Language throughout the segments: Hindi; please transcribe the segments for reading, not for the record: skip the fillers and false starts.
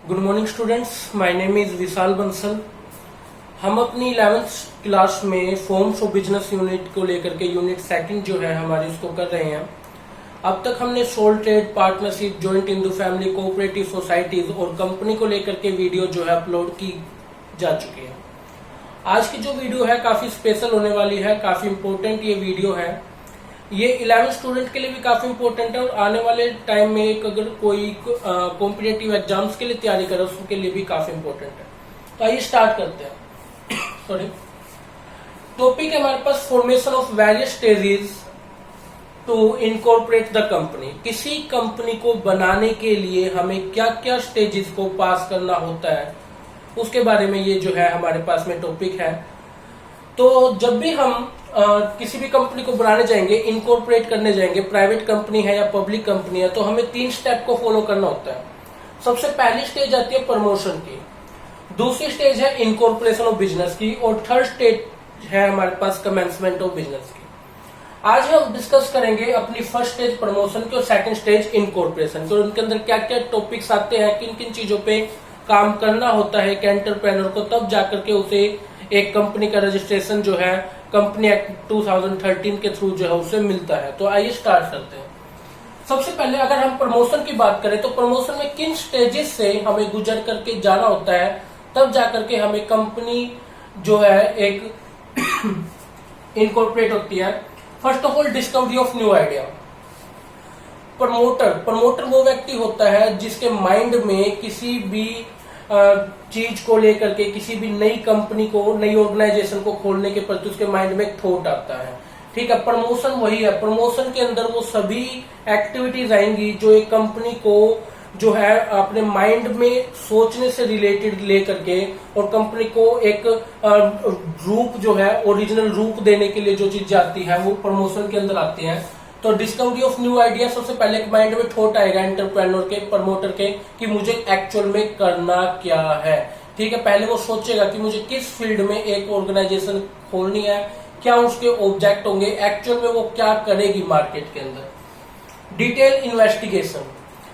Good morning students, my name is Vishal Bansal. हम अपनी 11th क्लास में फॉर्म्स ऑफ बिजनेस यूनिट को लेकर के यूनिट सेकंड जो है हमारी उसको कर रहे हैं। अब तक हमने sole trade, partnership, joint Hindu family, cooperative societies और कंपनी को लेकर के वीडियो जो है अपलोड की जा चुकी है। आज की जो वीडियो है काफी स्पेशल होने वाली है, काफी इंपॉर्टेंट ये वीडियो है। ये 11 स्टूडेंट के लिए भी काफी इंपॉर्टेंट है और आने वाले टाइम में अगर कोई कॉम्पिटिटिव एग्जाम्स के लिए तैयारी करे उसके लिए भी काफी इंपॉर्टेंट है। तो आइए स्टार्ट करते हैं। सॉरी, टॉपिक है हमारे पास formation of various stages to incorporate the company. किसी कंपनी को बनाने के लिए हमें क्या क्या स्टेजेस को पास करना होता है उसके बारे में ये जो है हमारे पास में टॉपिक है। तो जब भी हम किसी भी कंपनी को बनाने जाएंगे, इनकॉर्पोरेट करने जाएंगे, प्राइवेट कंपनी है या पब्लिक कंपनी है, तो हमें 3 स्टेप को फॉलो करना होता है। सबसे पहली स्टेज आती है प्रमोशन की, दूसरी स्टेज है इनकॉर्पोरेशन ऑफ बिजनेस की और थर्ड स्टेज है हमारे पास कमेंसमेंट ऑफ बिजनेस की। आज हम डिस्कस करेंगे अपनी फर्स्ट स्टेज प्रमोशन की और सेकंड स्टेज इनकॉर्पोरेशन की और उनके अंदर क्या क्या टॉपिक्स आते हैं, किन किन चीजों पे काम करना होता है कि एंटरप्रेन्योर को, तब जाकर के उसे एक कंपनी का रजिस्ट्रेशन जो है कंपनी एक्ट 2013 के थ्रू जो है उसे मिलता है। तो आइए स्टार्ट करते हैं। सबसे पहले अगर हम प्रमोशन की बात करें तो प्रमोशन में किन स्टेजेस से हमें गुजर करके जाना होता है, तब जाकर के हमें कंपनी जो है एक इनकॉर्पोरेट होती है। First of all, discovery of new idea. Promoter वो व्यक्ति होता है जिसके माइंड में किसी भी चीज को लेकर के, किसी भी नई कंपनी को, नई ऑर्गेनाइजेशन को खोलने के प्रति उसके माइंड में एक थॉट आता है। ठीक है, प्रमोशन वही है। प्रमोशन के अंदर वो सभी एक्टिविटीज आएंगी जो एक कंपनी को जो है अपने माइंड में सोचने से रिलेटेड लेकर के और कंपनी को एक रूप जो है, ओरिजिनल रूप देने के लिए जो चीज आती है वो प्रमोशन के अंदर आती है। तो डिस्कवरी ऑफ न्यू आइडिया, सबसे पहले माइंड में थॉट आएगा एंटरप्रेन्योर के, प्रमोटर के, कि मुझे एक्चुअल में करना क्या है। ठीक है, पहले वो सोचेगा कि मुझे किस फील्ड में एक ऑर्गेनाइजेशन खोलनी है, क्या उसके ऑब्जेक्ट होंगे, एक्चुअल में वो क्या करेगी मार्केट के अंदर। डिटेल इन्वेस्टिगेशन,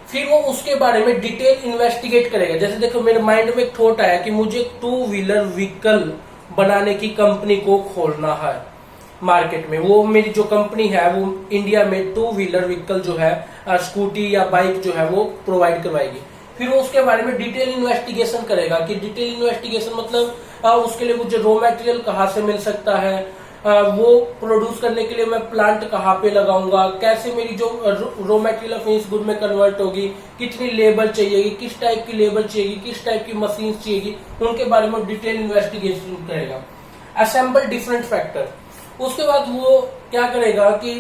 फिर वो उसके बारे में डिटेल इन्वेस्टिगेट करेगा। जैसे देखो, मेरे माइंड में एक थॉट आया कि मुझे 2 व्हीलर व्हीकल बनाने की कंपनी को खोलना है मार्केट में। वो मेरी जो कंपनी है वो इंडिया में 2 व्हीलर व्हीकल जो है, स्कूटी या बाइक जो है वो प्रोवाइड करवाएगी। फिर वो उसके बारे में डिटेल इन्वेस्टिगेशन करेगा कि डिटेल इन्वेस्टिगेशन मतलब उसके लिए मुझे रॉ मटेरियल कहाँ से मिल सकता है, वो प्रोड्यूस करने के लिए मैं प्लांट कहाँ पे लगाऊंगा, कैसे मेरी जो रॉ मटेरियल फिनिश गुड में कन्वर्ट होगी, कितनी लेबर चाहिएगी, किस टाइप की लेबर चाहिएगी, किस टाइप की मशीन चाहिएगी, उनके बारे में डिटेल इन्वेस्टिगेशन करेगा। असेंबल डिफरेंट फैक्टर, उसके बाद वो क्या करेगा कि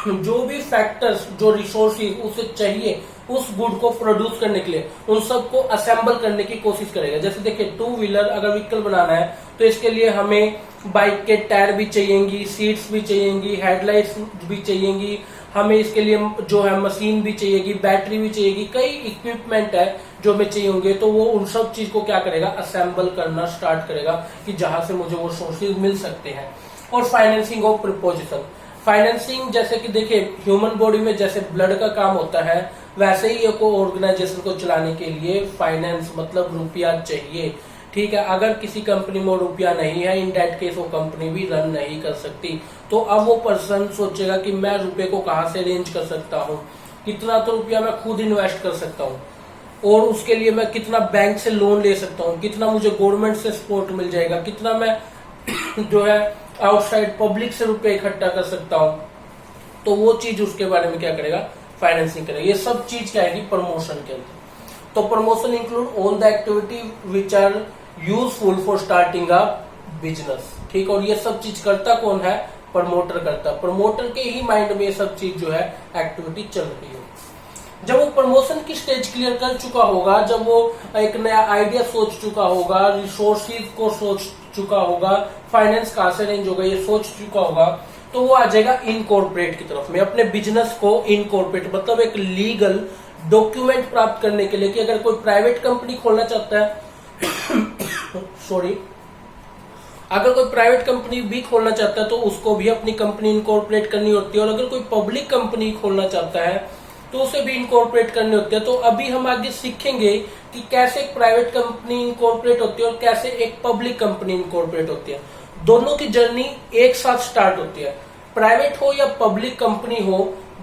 जो भी फैक्टर्स, जो रिसोर्सेज उसे चाहिए उस गुड को प्रोड्यूस करने के लिए, उन सबको असेंबल करने की कोशिश करेगा। जैसे देखिए, 2 व्हीलर अगर व्हीकल बनाना है तो इसके लिए हमें बाइक के टायर भी चाहिएंगी, सीट्स भी चाहिएंगी, हेडलाइट्स भी चाहिएंगी, हमें इसके लिए जो है मशीन भी चाहिएगी, बैटरी भी चाहिएगी, कई इक्विपमेंट है जो हमें चाहिए होंगे। तो वो उन सब चीज को क्या करेगा, असेंबल करना स्टार्ट करेगा कि जहां से मुझे वो सोर्सेज मिल सकते हैं। और फाइनेंसिंग ऑफ प्रपोजिशन, फाइनेंसिंग जैसे कि देखिए ह्यूमन बॉडी में जैसे ब्लड का काम होता है, वैसे ही एक ऑर्गेनाइजेशन को चलाने के लिए फाइनेंस मतलब रुपया चाहिए। ठीक है, अगर किसी कंपनी में रुपया नहीं है, इन दैट केस वो कंपनी भी रन नहीं कर सकती। तो अब वो पर्सन सोचेगा कि मैं रुपये को कहाँ से अरेंज कर सकता हूँ, कितना तो रुपया मैं खुद इन्वेस्ट कर सकता हूँ और उसके लिए मैं कितना बैंक से लोन ले सकता हूँ, कितना मुझे गवर्नमेंट से सपोर्ट मिल जाएगा, कितना मैं जो है आउटसाइड पब्लिक से रुपए इकट्ठा कर सकता हूं। तो वो चीज उसके बारे में क्या करेगा, फाइनेंसिंग करेगा। ये सब चीज क्या आएगी प्रमोशन के अंदर। तो promotion include all the activity which are useful for starting a business. ठीक, और ये सब चीज करता कौन है, प्रमोटर करता। प्रमोटर के ही माइंड में ये सब चीज जो है एक्टिविटी चल रही है। जब वो प्रमोशन की स्टेज क्लियर कर चुका होगा, जब वो एक नया आइडिया सोच चुका होगा, रिसोर्सेज को सोच चुका होगा, फाइनेंस कहां से अरेंज होगा ये सोच चुका होगा, तो वो आ जाएगा इनकॉर्पोरेट की तरफ में। अपने बिजनेस को इनकॉर्पोरेट मतलब एक लीगल डॉक्यूमेंट प्राप्त करने के लिए कि अगर कोई प्राइवेट कंपनी खोलना चाहता है सॉरी, अगर कोई प्राइवेट कंपनी भी खोलना चाहता है तो उसको भी अपनी कंपनी इनकॉर्पोरेट करनी होती है। और अगर कोई पब्लिक कंपनी खोलना चाहता है तो उसे भी इनकॉर्पोरेट करने होते हैं। तो अभी हम आगे सीखेंगे कि कैसे एक प्राइवेट कंपनी इनकॉर्पोरेट होती है और कैसे एक पब्लिक कंपनी इनकॉर्पोरेट होती है। दोनों की जर्नी एक साथ स्टार्ट होती है। प्राइवेट हो या पब्लिक कंपनी हो,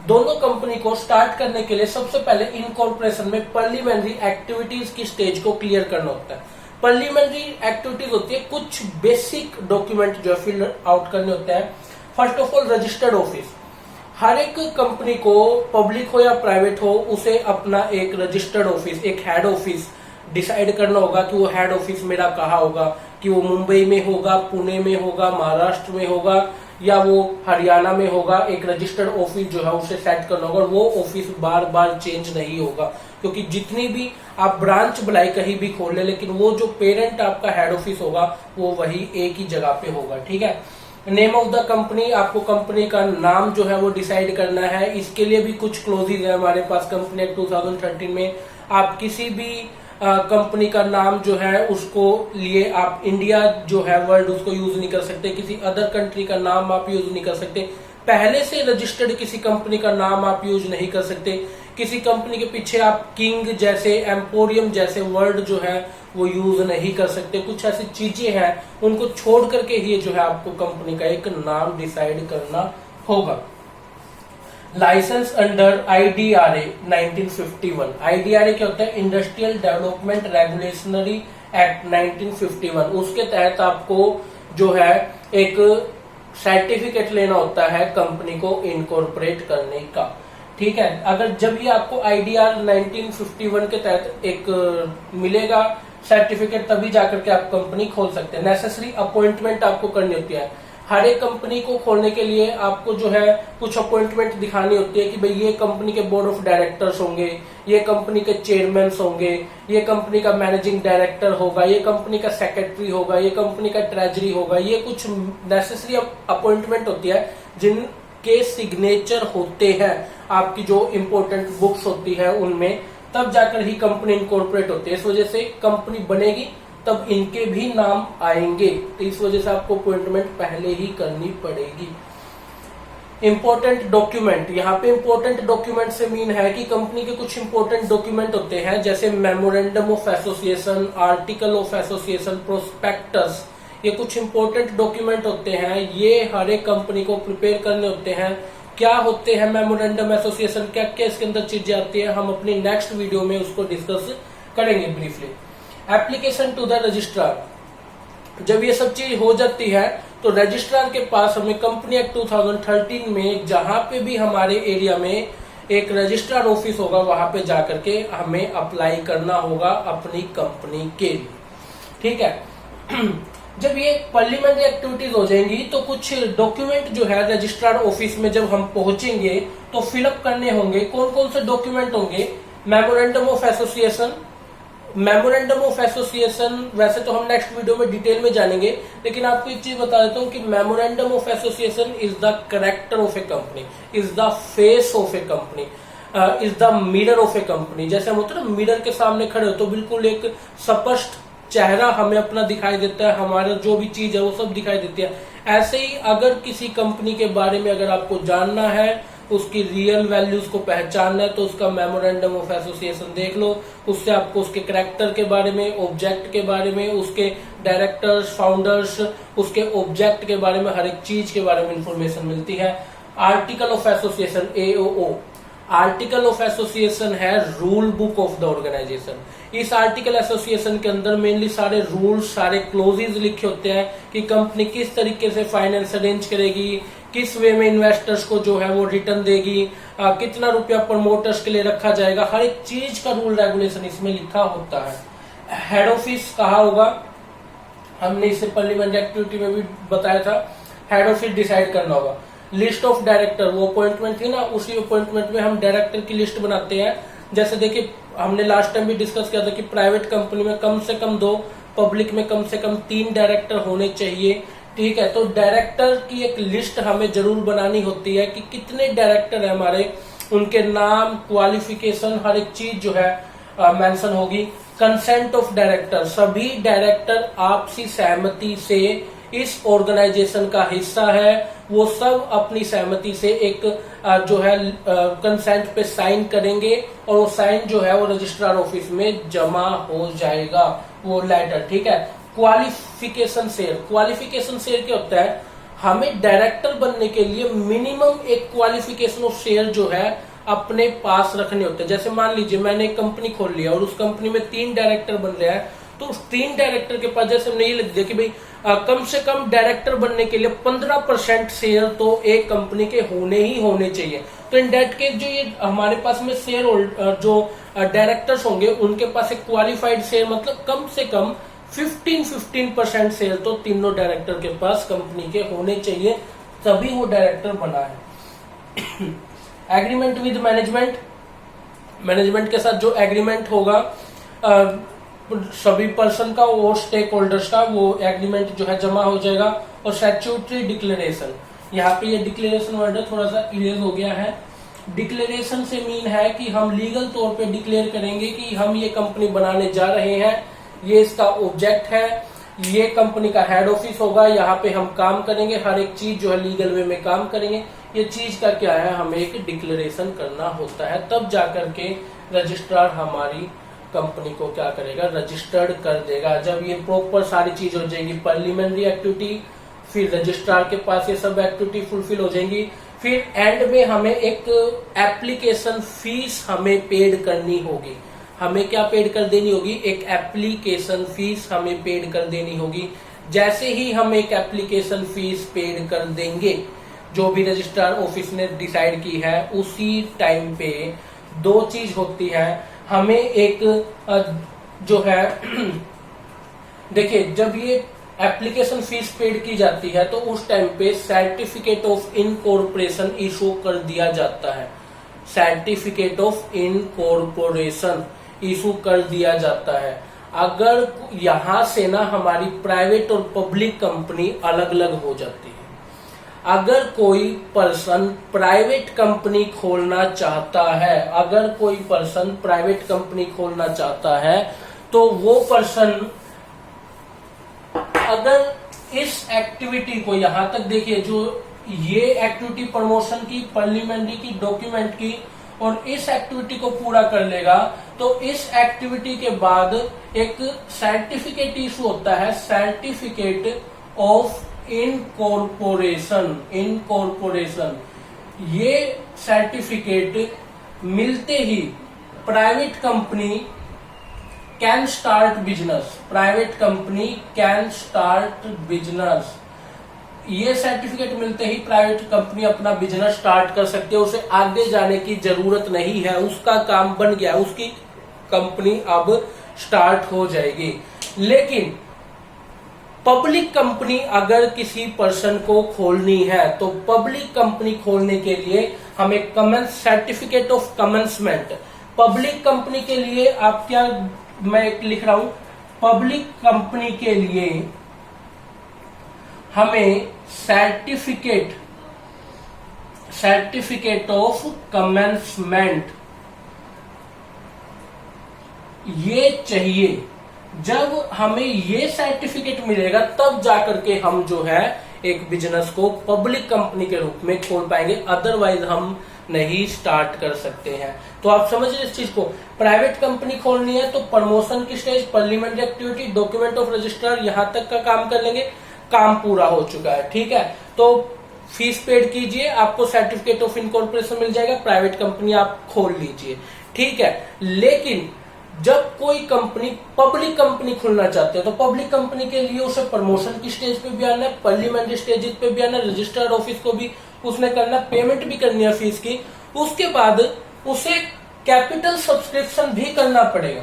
दोनों कंपनी को स्टार्ट करने के लिए सबसे पहले इनकॉर्पोरेशन में प्रीलिमिनरी एक्टिविटीज की स्टेज को क्लियर करना होता है। प्रीलिमिनरी एक्टिविटीज होती है कुछ बेसिक डॉक्यूमेंट जो फिल आउट करने होते हैं। First of all registered office, हर एक कंपनी को पब्लिक हो या प्राइवेट हो उसे अपना एक रजिस्टर्ड ऑफिस, एक हेड ऑफिस डिसाइड करना होगा कि वो हेड ऑफिस मेरा कहाँ होगा, कि वो मुंबई में होगा, पुणे में होगा, महाराष्ट्र में होगा या वो हरियाणा में होगा। एक रजिस्टर्ड ऑफिस जो है उसे सेट करना होगा और वो ऑफिस बार बार चेंज नहीं होगा, क्योंकि जितनी भी आप ब्रांच बुलाई कहीं भी खोल ले, लेकिन वो जो पेरेंट आपका हेड ऑफिस होगा वो वही एक ही जगह पे होगा। ठीक है। नेम ऑफ द कंपनी, आपको कंपनी का नाम जो है वो डिसाइड करना है। इसके लिए भी कुछ क्लोजेज है हमारे पास कंपनी एक्ट 2013 में। आप किसी भी कंपनी का नाम जो है उसको लिए आप इंडिया जो है वर्ड उसको यूज नहीं कर सकते, किसी अदर कंट्री का नाम आप यूज नहीं कर सकते, पहले से रजिस्टर्ड किसी कंपनी का नाम आप यूज नहीं कर सकते, किसी कंपनी के पीछे आप किंग जैसे, एम्पोरियम जैसे वर्ड जो है वो यूज नहीं कर सकते। कुछ ऐसी चीजें हैं उनको छोड़ करके ही जो है आपको कंपनी का एक नाम डिसाइड करना होगा। Licence under IDRA 1951। IDRA क्या होता है? Industrial development regulationary act 1951। उसके तहत आपको जो है एक सर्टिफिकेट लेना होता है कंपनी को इनकॉर्पोरेट करने का। ठीक है। अगर जब ये आपको IDR 1951 के तहत एक मिलेगा सर्टिफिकेट, तभी जाकर के आप कंपनी खोल सकते हैं। नेसेसरी अपॉइंटमेंट आपको करनी होती है। हर एक कंपनी को खोलने के लिए आपको जो है कुछ अपॉइंटमेंट दिखानी होती है कि भाई ये कंपनी के बोर्ड ऑफ डायरेक्टर्स होंगे, ये कंपनी के चेयरमैन होंगे, ये कंपनी का मैनेजिंग डायरेक्टर होगा, ये कंपनी का सेक्रेटरी होगा, ये कंपनी का ट्रेजरी होगा। ये कुछ नेसेसरी अपॉइंटमेंट होती है जिनके सिग्नेचर होते हैं आपकी जो इम्पोर्टेंट बुक्स होती है उनमें, तब जाकर ही कंपनी इनकॉर्पोरेट होती है। इस वजह से कंपनी बनेगी तब इनके भी नाम आएंगे, तो इस वजह से आपको अपॉइंटमेंट पहले ही करनी पड़ेगी। इंपॉर्टेंट डॉक्यूमेंट, यहाँ पे इंपॉर्टेंट डॉक्यूमेंट से मीन है कि कंपनी के कुछ इंपॉर्टेंट डॉक्यूमेंट होते हैं जैसे memorandum of association, article of association, prospectus. ये कुछ इंपॉर्टेंट डॉक्यूमेंट होते हैं, ये हर एक कंपनी को प्रिपेयर करने होते हैं। क्या होते हैं मेमोरेंडम एसोसिएशन, क्या क्या इसके अंदर चीजें आती है, हम अपनी नेक्स्ट वीडियो में उसको डिस्कस करेंगे briefly. Application to the registrar, जब ये सब चीज हो जाती है तो रजिस्ट्रार के पास हमें कंपनी एक्ट 2013 में जहां पे भी हमारे एरिया में एक रजिस्ट्रार ऑफिस होगा वहां पे जाकर के हमें अप्लाई करना होगा अपनी कंपनी के लिए। ठीक है। जब ये पार्लियामेंट्री एक्टिविटीज हो जाएंगी तो कुछ डॉक्यूमेंट जो है रजिस्ट्रार ऑफिस में जब हम पहुंचेंगे तो फिलअप करने होंगे। कौन कौन से डॉक्यूमेंट होंगे? Memorandum of association. Memorandum of association वैसे तो हम नेक्स्ट वीडियो में डिटेल में जानेंगे, लेकिन आपको एक चीज बता देता हूँ कि memorandum of association is the character of A company, is the face of A company, is the mirror of A company. जैसे हम होते हैं ना मिरर के सामने खड़े हो तो बिल्कुल एक स्पष्ट चेहरा हमें अपना दिखाई देता है, हमारा जो भी चीज है वो सब दिखाई देती है। ऐसे ही अगर किसी कंपनी के बारे में अगर आपको जानना है, उसकी रियल वैल्यूज को पहचानना है, तो उसका मेमोरेंडम ऑफ एसोसिएशन देख लो। उससे आपको उसके कैरेक्टर के बारे में, ऑब्जेक्ट के बारे में, उसके डायरेक्टर्स, फाउंडर्स, उसके ऑब्जेक्ट के बारे में, हर एक चीज के बारे में इंफॉर्मेशन मिलती है। Article of association AOO, article of association है rule book of the organisation. इस आर्टिकल एसोसिएशन के अंदर मेनली सारे रूल्स, सारे क्लोजेज लिखे होते हैं कि कंपनी किस तरीके से फाइनेंस अरेंज करेगी, किस वे में इन्वेस्टर्स को जो है वो रिटर्न देगी, कितना रुपया प्रमोटर्स के लिए रखा जाएगा, हर एक चीज का रूल रेगुलेशन इसमें लिखा होता है। हेड ऑफिस कहाँ होगा, हमने इसे पार्लियामेंट्री एक्टिविटी में भी बताया था। हेड ऑफिस डिसाइड करना होगा। लिस्ट ऑफ डायरेक्टर, वो अपॉइंटमेंट थी ना, उसी अपॉइंटमेंट में हम डायरेक्टर की लिस्ट बनाते हैं। जैसे देखिए हमने लास्ट टाइम भी डिस्कस किया था कि प्राइवेट कंपनी में कम से कम 2, पब्लिक में कम से कम 3 डायरेक्टर होने चाहिए। ठीक है। तो डायरेक्टर की एक लिस्ट हमें जरूर बनानी होती है कि कितने डायरेक्टर है हमारे, उनके नाम, क्वालिफिकेशन, हर एक चीज जो है मेंशन होगी। कंसेंट ऑफ डायरेक्टर, सभी डायरेक्टर आपसी सहमति से इस ऑर्गेनाइजेशन का हिस्सा है वो सब अपनी सहमति से एक जो है कंसेंट पे साइन करेंगे और वो साइन जो है वो रजिस्ट्रार ऑफिस में जमा हो जाएगा वो लेटर। ठीक है। क्वालिफिकेशन शेयर क्या होता है? हमें डायरेक्टर बनने के लिए मिनिमम एक क्वालिफिकेशन ऑफ शेयर जो है अपने पास रखने होते हैं। जैसे मान लीजिए मैंने एक कंपनी खोल लिया और उस कंपनी में 3 डायरेक्टर बन रहे हैं, तो उस 3 डायरेक्टर के पास जैसे हमने ये लिख दिया कि भाई कम से कम डायरेक्टर बनने के लिए 15% शेयर तो एक कंपनी के होने ही होने चाहिए। तो इन डेट केस जो ये हमारे पास में शेयर होल्डर जो डायरेक्टर्स होंगे उनके पास एक क्वालिफाइड शेयर मतलब कम से कम 15% शेयर तो तीनों डायरेक्टर के पास कंपनी के होने चाहिए, तभी वो डायरेक्टर बना है। एग्रीमेंट विद मैनेजमेंट के साथ जो एग्रीमेंट होगा सभी पर्सन का और स्टेक होल्डर्स का, वो एग्रीमेंट जो है जमा हो जाएगा। और स्टैट्यूटरी डिक्लेरेशन, यहाँ पे ये डिक्लेरेशन वर्ड थोड़ा सा इरेज हो गया है। डिक्लेरेशन से मीन है कि हम लीगल तौर पे डिक्लेयर करेंगे कि हम ये कंपनी बनाने जा रहे हैं, ये इसका ऑब्जेक्ट है, ये कंपनी का हेड ऑफिस होगा, यहाँ पे हम काम करेंगे, हर एक चीज जो है लीगल वे में काम करेंगे। ये चीज का क्या है, हमें एक डिक्लेरेशन करना होता है, तब जाकर के रजिस्ट्रार हमारी कंपनी को क्या करेगा, रजिस्टर्ड कर देगा। जब ये प्रॉपर सारी चीज हो जाएगी, प्रीलिमिनरी एक्टिविटी, फिर रजिस्ट्रार के पास ये सब एक्टिविटी फुलफिल हो जाएंगी, फिर एंड में हमें एक एप्लीकेशन फीस हमें पेड करनी होगी। हमें क्या पेड कर देनी होगी, एक एप्लीकेशन फीस हमें पेड कर देनी होगी। जैसे ही हम एक एप्लीकेशन फीस पेड कर देंगे, जो भी रजिस्ट्रार ऑफिस ने डिसाइड की है, उसी टाइम पे 2 चीज होती है। हमें एक जो है देखिए, जब ये एप्लीकेशन फीस पेड की जाती है तो उस टाइम पे सर्टिफिकेट ऑफ इनकॉर्पोरेशन इशू कर दिया जाता है। सर्टिफिकेट ऑफ इनकॉर्पोरेशन इशू कर दिया जाता है। अगर यहां से ना हमारी प्राइवेट और पब्लिक कंपनी अलग अलग हो जाती है। अगर कोई पर्सन प्राइवेट कंपनी खोलना चाहता है, अगर कोई पर्सन प्राइवेट कंपनी खोलना चाहता है, तो वो पर्सन अगर इस एक्टिविटी को, यहां तक देखिए, जो ये एक्टिविटी प्रमोशन की, पार्लियामेंट्री की, डॉक्यूमेंट की, और इस एक्टिविटी को पूरा कर लेगा, तो इस एक्टिविटी के बाद एक सर्टिफिकेट इशू होता है, सर्टिफिकेट ऑफ इनकॉर्पोरेशन। ये सर्टिफिकेट मिलते ही private company can start business, private company can start business. ये सर्टिफिकेट मिलते ही प्राइवेट कंपनी अपना बिजनेस स्टार्ट कर सकती है, उसे आगे जाने की जरूरत नहीं है, उसका काम बन गया, उसकी कंपनी अब स्टार्ट हो जाएगी। लेकिन पब्लिक कंपनी अगर किसी पर्सन को खोलनी है, तो पब्लिक कंपनी खोलने के लिए हमें certificate of commencement, public company के लिए आप क्या, मैं लिख रहा हूं, पब्लिक कंपनी के लिए हमें सर्टिफिकेट ऑफ कमेंसमेंट ये चाहिए। जब हमें ये सर्टिफिकेट मिलेगा, तब जाकर के हम जो है एक बिजनेस को पब्लिक कंपनी के रूप में खोल पाएंगे, अदरवाइज हम नहीं स्टार्ट कर सकते हैं। तो आप समझिए इस चीज को, प्राइवेट कंपनी खोलनी है तो प्रमोशन की stage, parliamentary activity, document of registrar, यहां तक का काम कर लेंगे, काम पूरा हो चुका है। ठीक है, तो फीस पेड कीजिए, आपको सर्टिफिकेट ऑफ इनकॉर्पोरेशन मिल जाएगा, प्राइवेट कंपनी आप खोल लीजिए। ठीक है, लेकिन जब कोई कंपनी पब्लिक कंपनी खुलना चाहते हैं, तो पब्लिक कंपनी के लिए उसे प्रमोशन की स्टेज पे भी आना है, पार्लियामेंट्री स्टेज पे भी आना है, रजिस्टर्ड ऑफिस को भी उसने करना, पेमेंट भी करनी है फीस की, उसके बाद उसे कैपिटल सब्सक्रिप्शन भी करना पड़ेगा।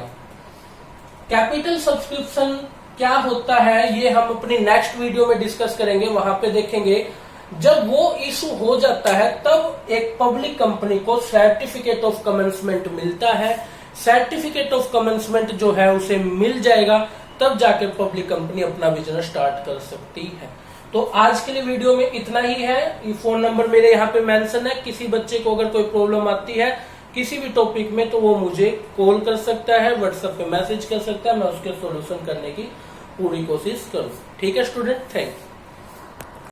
कैपिटल सब्सक्रिप्शन क्या होता है ये हम अपनी नेक्स्ट वीडियो में डिस्कस करेंगे, वहां पे देखेंगे। जब वो इशू हो जाता है, तब एक पब्लिक कंपनी को सर्टिफिकेट ऑफ कमेंसमेंट मिलता है। सर्टिफिकेट ऑफ कमेंसमेंट जो है उसे मिल जाएगा, तब जाकर पब्लिक कंपनी अपना बिजनेस स्टार्ट कर सकती है। तो आज के लिए वीडियो में इतना ही है। ये फोन नंबर मेरे यहाँ पे मेंशन है, किसी बच्चे को अगर कोई प्रॉब्लम आती है किसी भी टॉपिक में, तो वो मुझे कॉल कर सकता है, व्हाट्सएप पे मैसेज कर सकता है, मैं उसके सॉल्यूशन करने की पूरी कोशिश करूँ। ठीक है स्टूडेंट, थैंक यू।